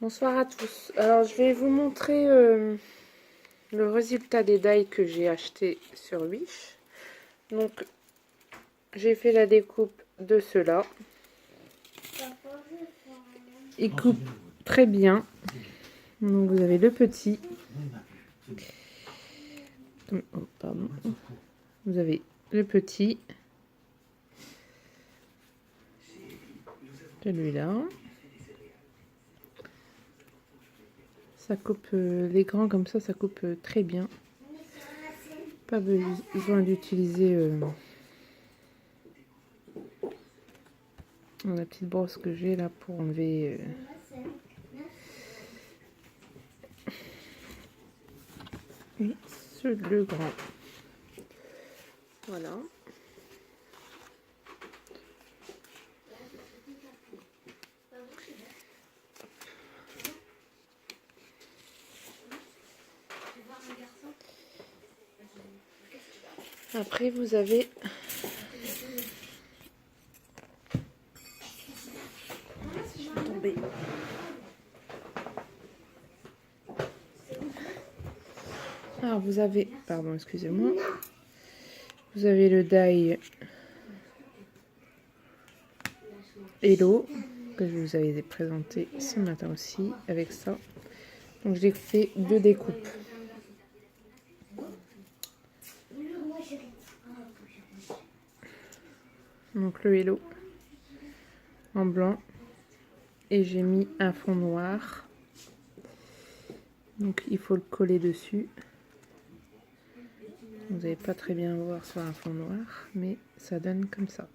Bonsoir à tous. Alors je vais vous montrer le résultat des die que j'ai acheté sur Wish. Donc j'ai fait la découpe de ceux-là. Ils coupent très bien. Donc vous avez le petit. Oh, pardon. Vous avez le petit. Celui-là. Ça coupe les grands comme ça coupe très bien. Pas besoin d'utiliser la petite brosse que j'ai là pour enlever le grand. Voilà. Après vous avez tombé. Alors vous avez, pardon, excusez-moi, vous avez le die Hello que je vous avais présenté ce matin aussi avec ça. Donc j'ai fait 2 découpes. Donc le Hello en blanc et j'ai mis un fond noir. Donc il faut le coller dessus. Vous n'allez pas très bien voir sur un fond noir, mais ça donne comme ça.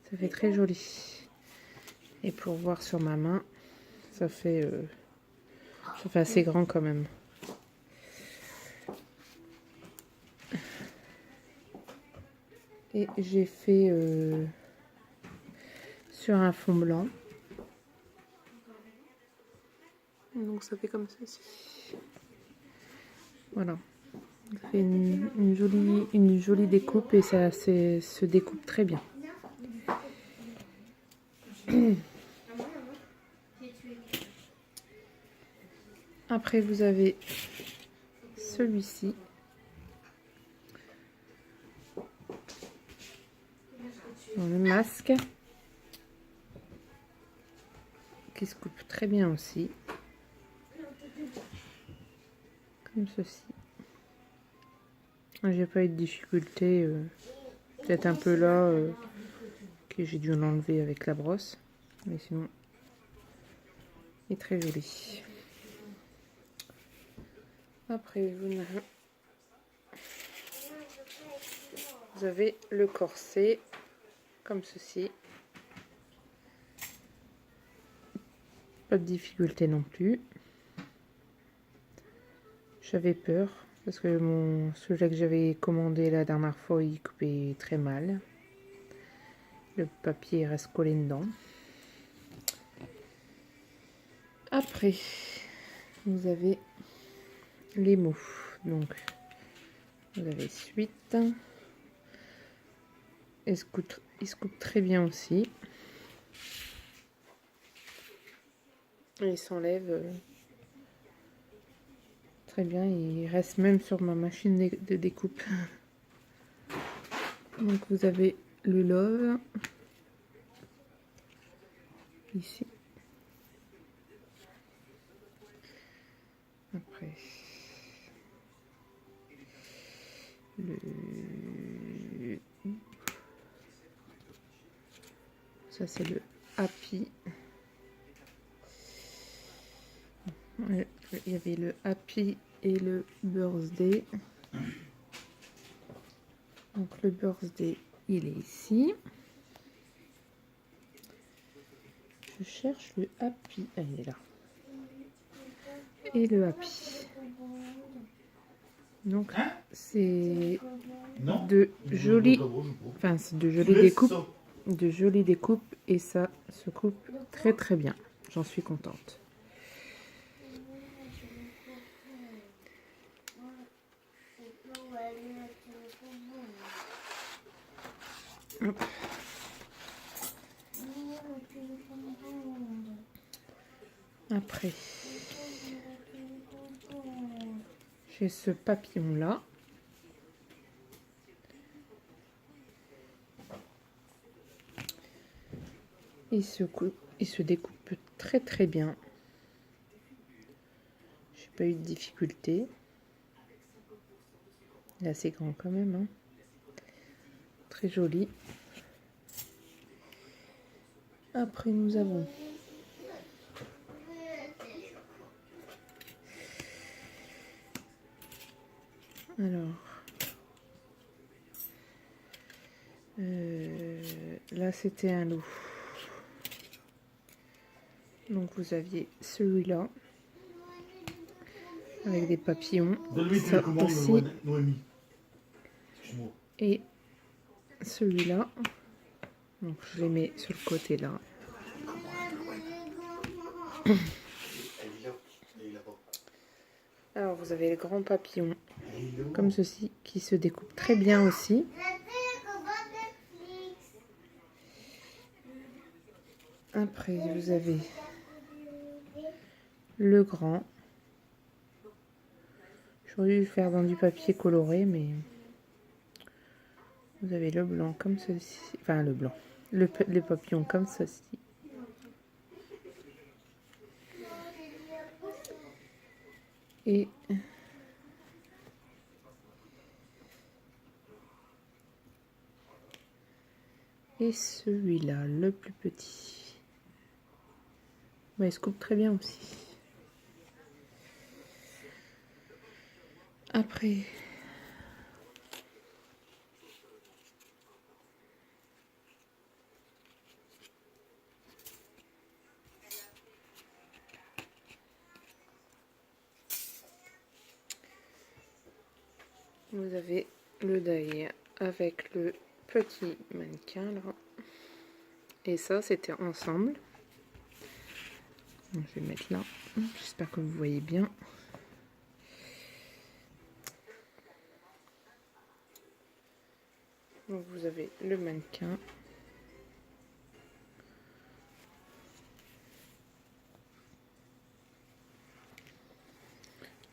Ça fait très joli. Et pour voir sur ma main, ça fait assez grand quand même. Et j'ai fait sur un fond blanc. Donc ça fait comme ceci. Voilà. Ça fait une jolie découpe et ça se découpe très bien. Après vous avez celui-ci. Le masque. Qui se coupe très bien aussi. Comme ceci. J'ai pas eu de difficulté. Peut-être un peu là. Que j'ai dû l'enlever avec la brosse. Mais sinon, il est très joli. Après, vous avez le corset. Comme ceci. Pas de difficulté non plus. J'avais peur parce que celui que j'avais commandé la dernière fois, il coupait très mal. Le papier reste collé dedans. Après, vous avez les mots. Donc, vous avez suite. Il se coupe très bien aussi. Il s'enlève très bien. Il reste même sur ma machine de découpe. Donc, vous avez le love. Ici. Après. Ça, c'est le happy. Il y avait le happy et le birthday. Donc le birthday, il est ici. Je cherche le happy. Ah, il est là. Et le happy. Donc c'est de jolies, découpes. De jolies découpes et ça se coupe très très bien. J'en suis contente. Hop. Après, j'ai ce papillon là. Il se découpe très très bien. J'ai pas eu de difficulté. Il est assez grand quand même, hein. Très joli. Après nous avons là c'était un lot. Donc vous aviez celui-là avec des papillons, ça aussi, et celui-là. Donc je les mets sur le côté là. Alors vous avez les grands papillons comme ceci qui se découpent très bien aussi. Après vous avez le grand. J'aurais dû le faire dans du papier coloré, mais vous avez le blanc comme ceci, enfin le blanc, le papillon comme ceci. Et celui-là, le plus petit. Ouais, il se coupe très bien aussi. Après, vous avez le die avec le petit mannequin là. Et ça, c'était ensemble. Donc, je vais mettre là. J'espère que vous voyez bien. Donc vous avez le mannequin.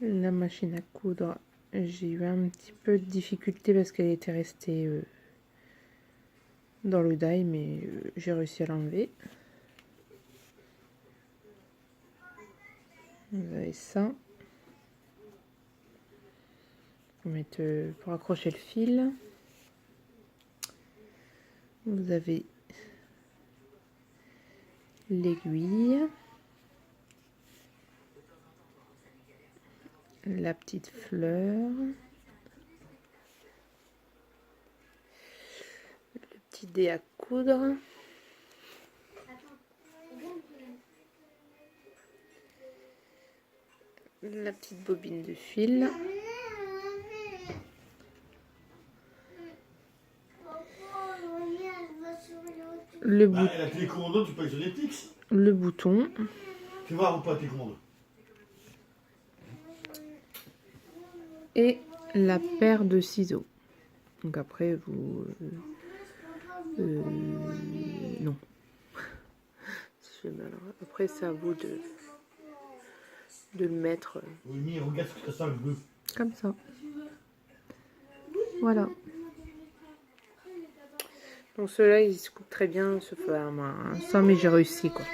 La machine à coudre, j'ai eu un petit peu de difficulté parce qu'elle était restée dans le die, mais j'ai réussi à l'enlever. Vous avez ça. Pour mettre pour accrocher le fil. Vous avez l'aiguille, la petite fleur, le petit dé à coudre, la petite bobine de fil, le bouton, tu vas ou pas télécommande, et la paire de ciseaux. Donc après vous non. Après c'est à vous de le mettre oui, regarde ce que ça veut. Comme ça. Voilà. Donc ceux-là, ils se coupent très bien, sauf ça, mais j'ai réussi quoi.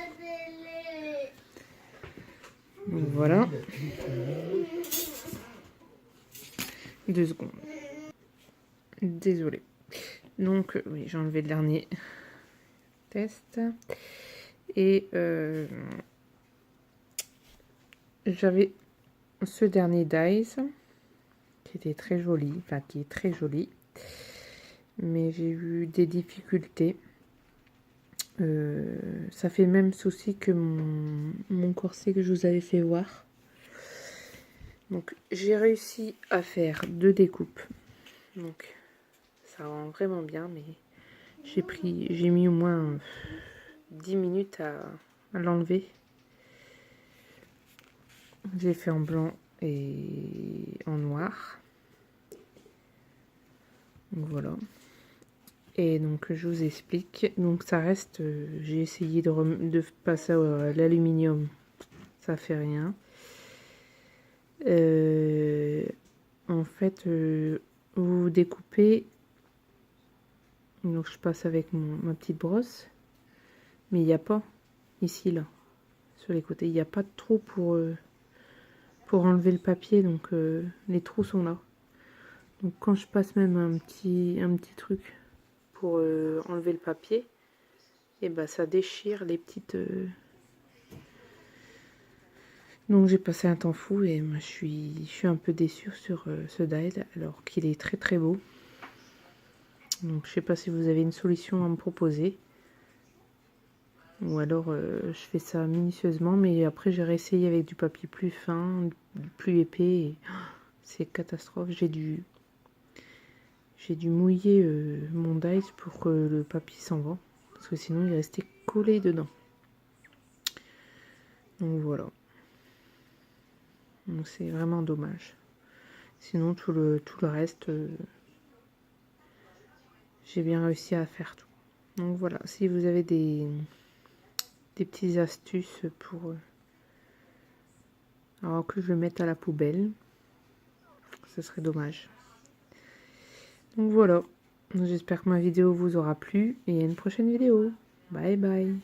Donc voilà. 2 secondes. Désolée. Donc oui, j'ai enlevé le dernier test. Et j'avais ce dernier dies qui était très joli, enfin qui est très joli. Mais j'ai eu des difficultés. Ça fait le même souci que mon corset que je vous avais fait voir. Donc j'ai réussi à faire 2 découpes. Donc ça rend vraiment bien, mais j'ai mis au moins 10 minutes à l'enlever. J'ai fait en blanc et en noir. Donc voilà. Et donc je vous explique. Donc ça reste, j'ai essayé de passer à l'aluminium. ça fait rien. En fait, vous découpez. Donc je passe avec ma petite brosse. Mais il n'y a pas, ici, là, sur les côtés, il n'y a pas de trou pour enlever le papier. Donc les trous sont là. Donc quand je passe même un petit truc pour enlever le papier, et ben ça déchire les petites... Donc j'ai passé un temps fou et moi je suis un peu déçue sur ce dial alors qu'il est très très beau. Donc je sais pas si vous avez une solution à me proposer. Ou alors je fais ça minutieusement, mais après j'ai réessayé avec du papier plus fin, plus épais. Et c'est catastrophe. J'ai dû mouiller mon dial pour que le papier s'en va. Parce que sinon il restait collé dedans. Donc voilà. Donc c'est vraiment dommage. Sinon tout le reste, j'ai bien réussi à faire tout. Donc voilà, si vous avez des petites astuces pour... alors que je le mette à la poubelle, ce serait dommage. Donc voilà, j'espère que ma vidéo vous aura plu et à une prochaine vidéo. Bye bye.